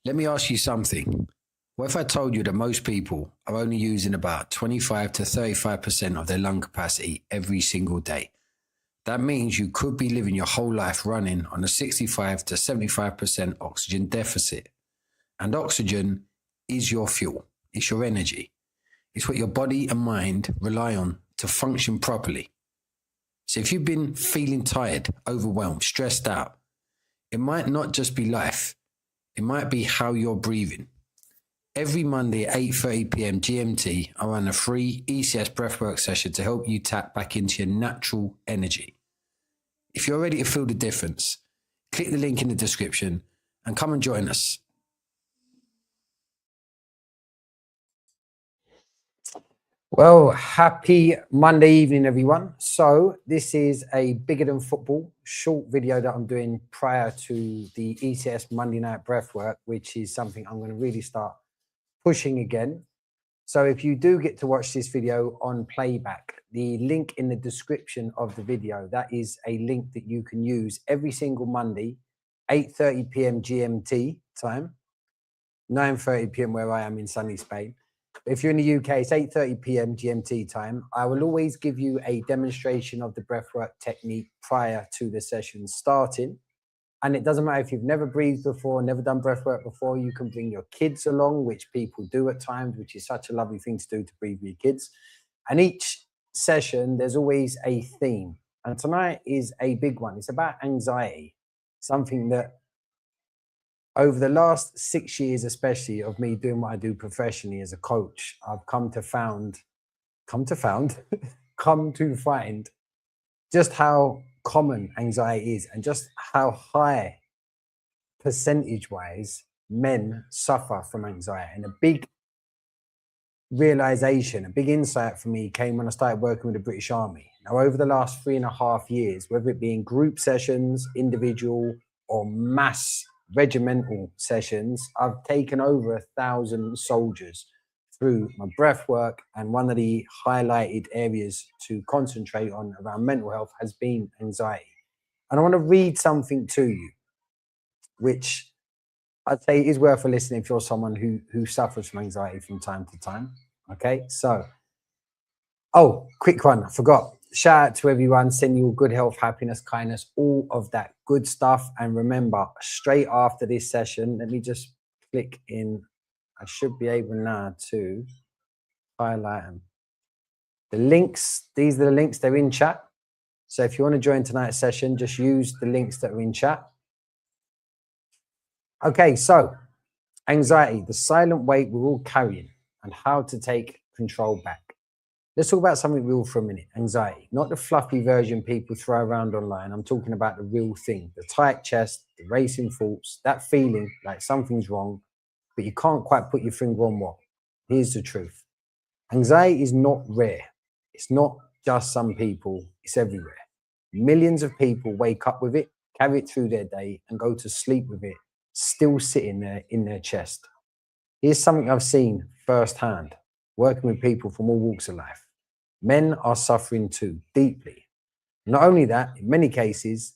Let me ask you something. What if I told you that most people are only using about 25 to 35% of their lung capacity every single day? That means you could be living your whole life running on a 65 to 75% oxygen deficit. And oxygen is your fuel. It's your energy. It's what your body and mind rely on to function properly. So if you've been feeling tired, overwhelmed, stressed out, it might not just be life. It might be how you're breathing. Every Monday at 8:30 p.m. GMT, I run a free ECS breathwork session to help you tap back into your natural energy. If you're ready to feel the difference, click the link in the description and come and join us. Well, happy Monday evening, everyone. So this is a bigger than football short video that I'm doing prior to the ECS Monday night breathwork, which is something I'm going to really start pushing again. So if you do get to watch this video on playback, the link in the description of the video, that is a link that you can use every single Monday, 8:30 p.m. GMT time, 9:30 p.m. where I am in sunny Spain. If you're in the UK, it's 8:30 p.m. GMT time. I will always give you a demonstration of the breathwork technique prior to the session starting. And it doesn't matter if you've never breathed before, never done breathwork before, you can bring your kids along, which people do at times, which is such a lovely thing to do, to breathe with your kids. And each session, there's always a theme. And tonight is a big one. It's about anxiety, something that over the last 6 years, especially of me doing what I do professionally as a coach, I've come to find just how common anxiety is and just how high percentage-wise men suffer from anxiety. And a big realization, a big insight for me came when I started working with the British Army. Now, over the last 3.5 years, whether it be in group sessions, individual or mass regimental sessions, I've taken over 1,000 soldiers through my breath work, and one of the highlighted areas to concentrate on around mental health has been anxiety. And I want to read something to you, which I'd say is worth a listen if you're someone who suffers from anxiety from time to time. Okay, so, oh, quick one, I forgot. Shout out to everyone, send you all good health, happiness, kindness, all of that good stuff. And remember, straight after this session, let me just click in. I should be able now to highlight them. The links, these are the links, they're in chat. So if you want to join tonight's session, just use the links that are in chat. Okay, so anxiety, the silent weight we're all carrying and how to take control back. Let's talk about something real for a minute. Anxiety, not the fluffy version people throw around online. I'm talking about the real thing, the tight chest, the racing thoughts, that feeling like something's wrong, but you can't quite put your finger on what. Here's the truth. Anxiety is not rare. It's not just some people, it's everywhere. Millions of people wake up with it, carry it through their day and go to sleep with it, still sitting there in their chest. Here's something I've seen firsthand, working with people from all walks of life. Men are suffering too, deeply. Not only that, in many cases,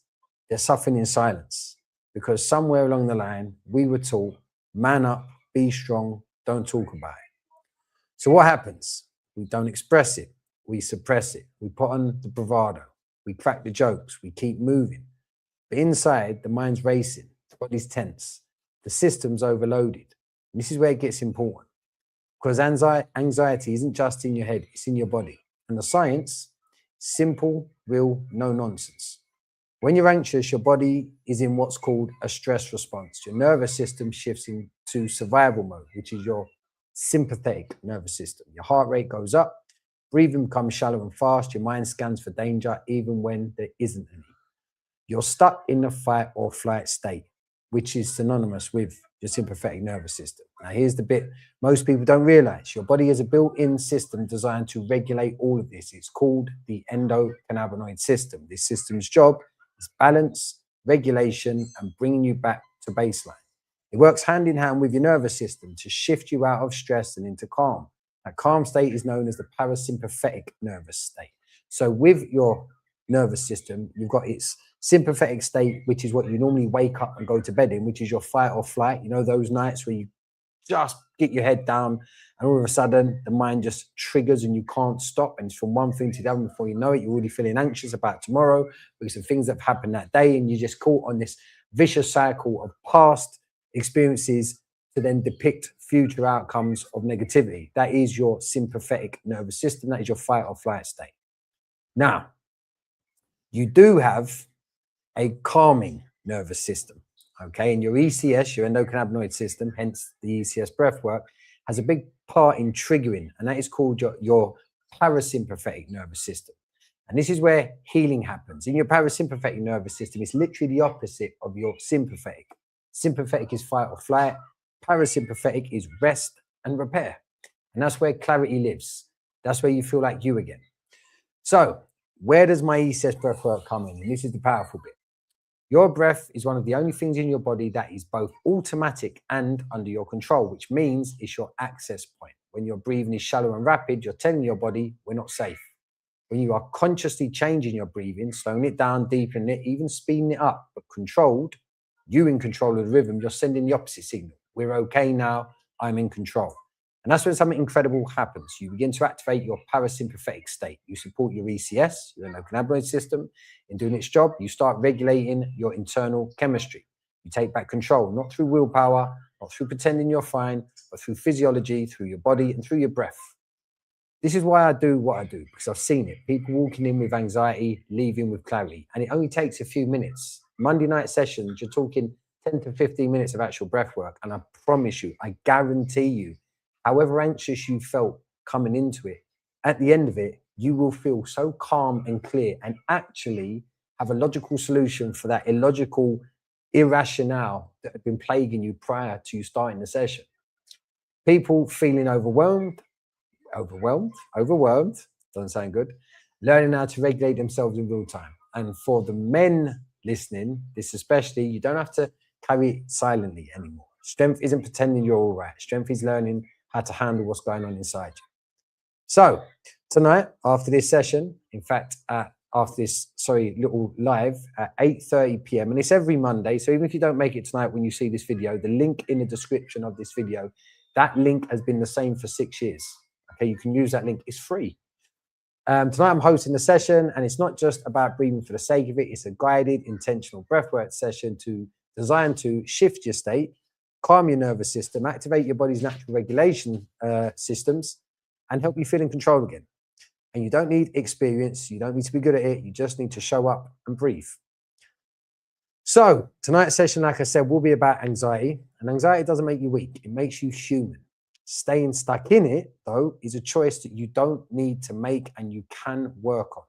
they're suffering in silence because somewhere along the line, we were taught, man up, be strong, don't talk about it. So what happens? We don't express it. We suppress it. We put on the bravado. We crack the jokes. We keep moving. But inside, the mind's racing. The body's tense. The system's overloaded. And this is where it gets important. Because anxiety isn't just in your head, it's in your body. And the science, simple, real, no nonsense. When you're anxious, your body is in what's called a stress response. Your nervous system shifts into survival mode, which is your sympathetic nervous system. Your heart rate goes up, breathing becomes shallow and fast, your mind scans for danger even when there isn't any. You're stuck in a fight or flight state, which is synonymous with your sympathetic nervous system. Now, here's the bit most people don't realize. Your body has a built-in system designed to regulate all of this. It's called the endocannabinoid system. This system's job is balance, regulation, and bringing you back to baseline. It works hand in hand with your nervous system to shift you out of stress and into calm. That calm state is known as the parasympathetic nervous state. So with your nervous system, you've got its Sympathetic state, which is what you normally wake up and go to bed in, which is your fight or flight. You know, those nights where you just get your head down and all of a sudden the mind just triggers and you can't stop. And it's from one thing to the other. Before you know it, you're already feeling anxious about tomorrow because of things that have happened that day. And you're just caught on this vicious cycle of past experiences to then depict future outcomes of negativity. That is your sympathetic nervous system. That is your fight or flight state. Now, you do have a calming nervous system, okay? And your ECS, your endocannabinoid system, hence the ECS breath work, has a big part in triggering, and that is called your parasympathetic nervous system. And this is where healing happens. In your parasympathetic nervous system, it's literally the opposite of your sympathetic. Sympathetic is fight or flight. Parasympathetic is rest and repair. And that's where clarity lives. That's where you feel like you again. So where does my ECS breath work come in? And this is the powerful bit. Your breath is one of the only things in your body that is both automatic and under your control, which means it's your access point. When your breathing is shallow and rapid, you're telling your body we're not safe. When you are consciously changing your breathing, slowing it down, deepening it, even speeding it up, but controlled, you in control of the rhythm, you're sending the opposite signal. We're okay now, I'm in control. And that's when something incredible happens. You begin to activate your parasympathetic state. You support your ECS, your endocannabinoid system, in doing its job. You start regulating your internal chemistry. You take back control, not through willpower, not through pretending you're fine, but through physiology, through your body, and through your breath. This is why I do what I do, because I've seen it. People walking in with anxiety, leaving with clarity. And it only takes a few minutes. Monday night sessions, you're talking 10 to 15 minutes of actual breath work. And I promise you, I guarantee you, however anxious you felt coming into it, at the end of it, you will feel so calm and clear and actually have a logical solution for that illogical irrationale that had been plaguing you prior to you starting the session. People feeling overwhelmed, doesn't sound good, learning how to regulate themselves in real time. And for the men listening, this especially, you don't have to carry it silently anymore. Strength isn't pretending you're all right. Strength is learning how to handle what's going on inside you. So tonight, after this session, in fact, after this, little live at 8:30 p.m. and it's every Monday. So even if you don't make it tonight when you see this video, the link in the description of this video, that link has been the same for 6 years. Okay, you can use that link. It's free. Tonight I'm hosting a session, and it's not just about breathing for the sake of it. It's a guided, intentional breathwork session designed to shift your state, calm your nervous system, activate your body's natural regulation systems, and help you feel in control again. And you don't need experience. You don't need to be good at it. You just need to show up and breathe. So tonight's session, like I said, will be about anxiety. And anxiety doesn't make you weak. It makes you human. Staying stuck in it, though, is a choice that you don't need to make and you can work on.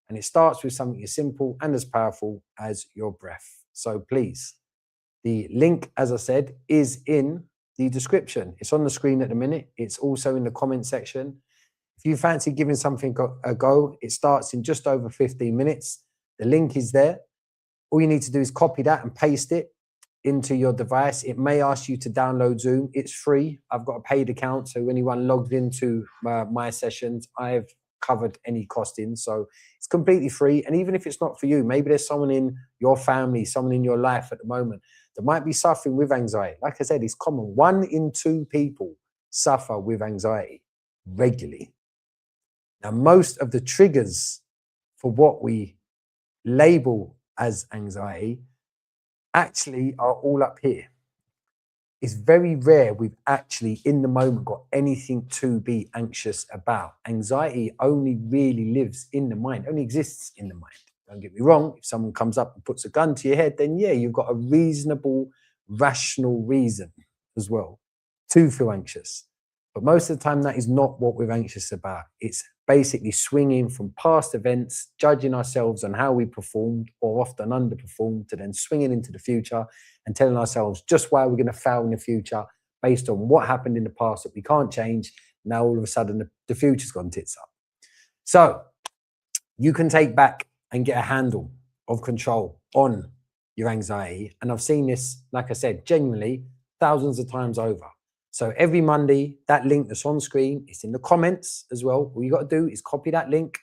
And it starts with something as simple and as powerful as your breath. So please, the link, as I said, is in the description. It's on the screen at the minute. It's also in the comment section. If you fancy giving something a go, it starts in just over 15 minutes. The link is there. All you need to do is copy that and paste it into your device. It may ask you to download Zoom. It's free. I've got a paid account, so anyone logged into my sessions, I've covered any costing. So it's completely free. And even if it's not for you, maybe there's someone in your family, someone in your life at the moment that might be suffering with anxiety. Like I said, it's common. 1 in 2 people suffer with anxiety regularly. Now, most of the triggers for what we label as anxiety actually are all up here. It's very rare we've actually in the moment got anything to be anxious about. Anxiety only really lives in the mind, only exists in the mind. Don't get me wrong, if someone comes up and puts a gun to your head, then yeah, you've got a reasonable, rational reason as well to feel anxious. But most of the time, that is not what we're anxious about. It's basically swinging from past events, judging ourselves on how we performed or often underperformed, to then swinging into the future and telling ourselves just why we're going to fail in the future based on what happened in the past that we can't change. Now, all of a sudden, the future's gone tits up. So you can take back and get a handle of control on your anxiety. And I've seen this, like I said, genuinely thousands of times over. So every Monday, that link that's on screen, it's in the comments as well. All you got to do is copy that link,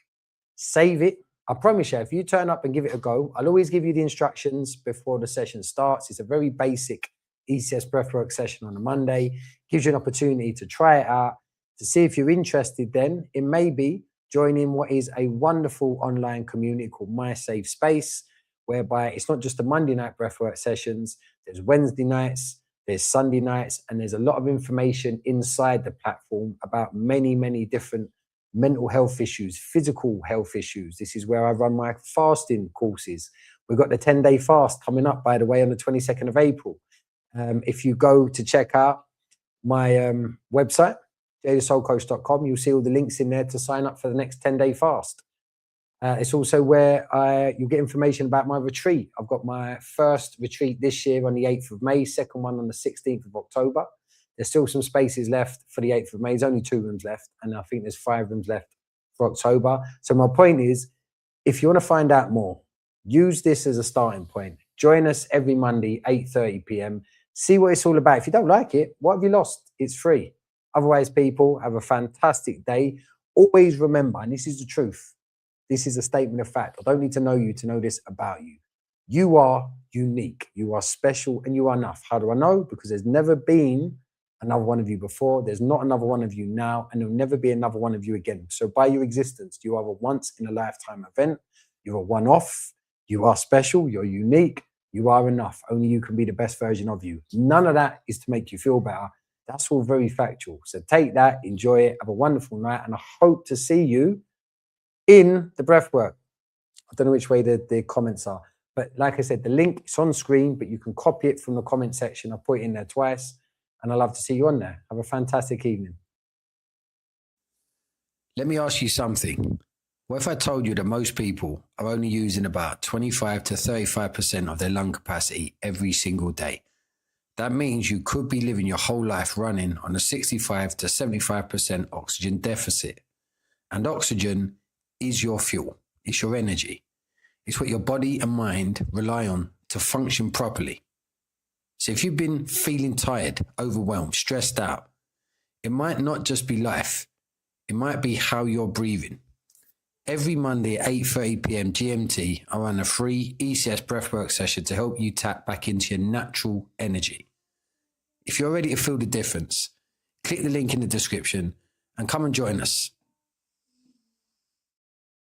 save it. I promise you, if you turn up and give it a go, I'll always give you the instructions before the session starts. It's a very basic ECS breathwork session on a Monday. Gives you an opportunity to try it out, to see if you're interested then in maybe joining what is a wonderful online community called My Safe Space, whereby it's not just the Monday night breathwork sessions, there's Wednesday nights, there's Sunday nights, and there's a lot of information inside the platform about many, many different mental health issues, physical health issues. This is where I run my fasting courses. We've got the 10-day fast coming up, by the way, on the 22nd of April. If you go to check out my website, jaythesoulcoach.com, you'll see all the links in there to sign up for the next 10-day fast. It's also where you'll get information about my retreat. I've got my first retreat this year on the 8th of May, second one on the 16th of October. There's still some spaces left for the 8th of May. There's only 2 rooms left, and I think there's 5 rooms left for October. So my point is, if you want to find out more, use this as a starting point. Join us every Monday, 8:30 p.m. See what it's all about. If you don't like it, what have you lost? It's free. Otherwise, people, have a fantastic day. Always remember, and this is the truth, this is a statement of fact. I don't need to know you to know this about you. You are unique. You are special, and you are enough. How do I know? Because there's never been another one of you before. There's not another one of you now, and there'll never be another one of you again. So by your existence, you are a once in a lifetime event. You're a one-off. You are special. You're unique. You are enough. Only you can be the best version of you. None of that is to make you feel better. That's all very factual. So take that, enjoy it, have a wonderful night, and I hope to see you in the breathwork. I don't know which way the comments are, but like I said, the link is on screen, but you can copy it from the comment section. I'll put it in there twice, and I'd love to see you on there. Have a fantastic evening. Let me ask you something. What if I told you that most people are only using about 25 to 35% of their lung capacity every single day? That means you could be living your whole life running on a 65 to 75% oxygen deficit. And oxygen is your fuel. It's your energy. It's what your body and mind rely on to function properly. So if you've been feeling tired, overwhelmed, stressed out, it might not just be life. It might be how you're breathing. Every Monday at 8:30 p.m. GMT, I run a free ECS breathwork session to help you tap back into your natural energy. If you're ready to feel the difference, click the link in the description and come and join us.